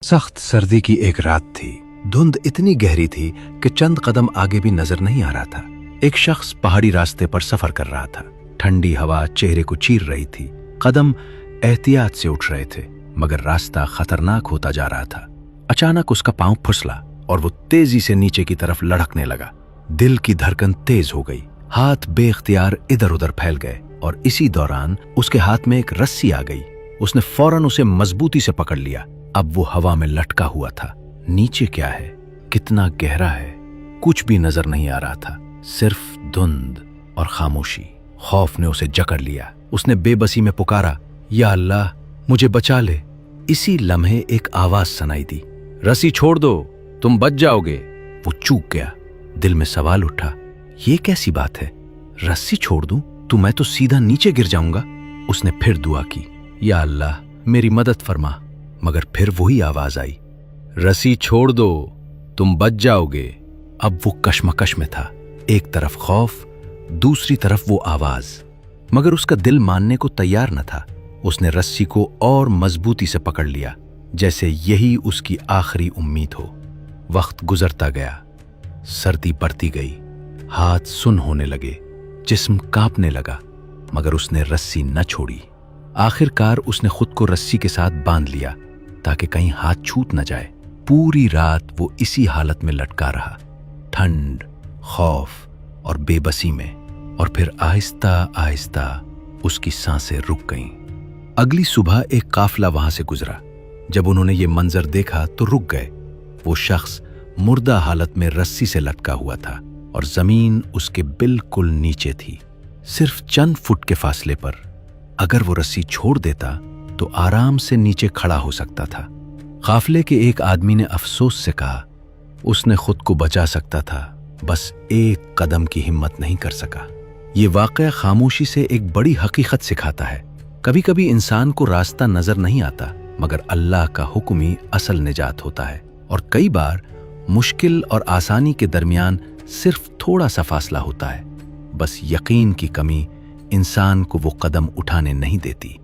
सख्त सर्दी की एक रात थी। धुंध इतनी गहरी थी कि चंद कदम आगे भी नजर नहीं आ रहा था। एक शख्स पहाड़ी रास्ते पर सफर कर रहा था। ठंडी हवा चेहरे को चीर रही थी। कदम एहतियात से उठ रहे थे, मगर रास्ता खतरनाक होता जा रहा था। अचानक उसका पांव फिसला और वो तेजी से नीचे की तरफ लढ़कने लगा। दिल की धड़कन तेज हो गई, हाथ बेख्तियार इधर उधर फैल गए और इसी दौरान उसके हाथ में एक रस्सी आ गई। उसने फौरन उसे मजबूती से पकड़ लिया। अब वो हवा में लटका हुआ था। नीचे क्या है, कितना गहरा है, कुछ भी नजर नहीं आ रहा था, सिर्फ धुंध और खामोशी। खौफ ने उसे जकड़ लिया। उसने बेबसी में पुकारा, या अल्लाह मुझे बचा ले। इसी लम्हे एक आवाज सुनाई दी, रस्सी छोड़ दो, तुम बच जाओगे। वो चूक गया। दिल में सवाल उठा, ये कैसी बात है, रस्सी छोड़ दूं तो मैं तो सीधा नीचे गिर जाऊंगा। उसने फिर दुआ की, या अल्लाह मेरी मदद फरमा। मगर फिर वही आवाज आई, रस्सी छोड़ दो, तुम बच जाओगे। अब वो कश्मकश में था, एक तरफ खौफ, दूसरी तरफ वो आवाज। मगर उसका दिल मानने को तैयार न था। उसने रस्सी को और मजबूती से पकड़ लिया, जैसे यही उसकी आखिरी उम्मीद हो। वक्त गुजरता गया, सर्दी बढ़ती गई, हाथ सुन्न होने लगे, जिस्म कांपने लगा, मगर उसने रस्सी न छोड़ी। आखिरकार उसने खुद को रस्सी के साथ बांध लिया ताकि कहीं हाथ छूट न जाए। पूरी रात वो इसी हालत में लटका रहा, ठंड, खौफ और बेबसी में। और फिर आहिस्ता आहिस्ता उसकी सांसें रुक गईं। अगली सुबह एक काफिला वहां से गुजरा। जब उन्होंने ये मंजर देखा तो रुक गए। वो शख्स मुर्दा हालत में रस्सी से लटका हुआ था और जमीन उसके बिल्कुल नीचे थी, सिर्फ चंद फुट के फासले पर। अगर वो रस्सी छोड़ देता तो आराम से नीचे खड़ा हो सकता था। काफिले के एक आदमी ने अफसोस से कहा, उसने खुद को बचा सकता था, बस एक कदम की हिम्मत नहीं कर सका। ये वाक़या खामोशी से एक बड़ी हकीकत सिखाता है। कभी कभी इंसान को रास्ता नजर नहीं आता, मगर अल्लाह का हुक्म ही असल निजात होता है। और कई बार मुश्किल और आसानी के दरमियान सिर्फ थोड़ा सा फासला होता है। बस यकीन की कमी इंसान को वो कदम उठाने नहीं देती।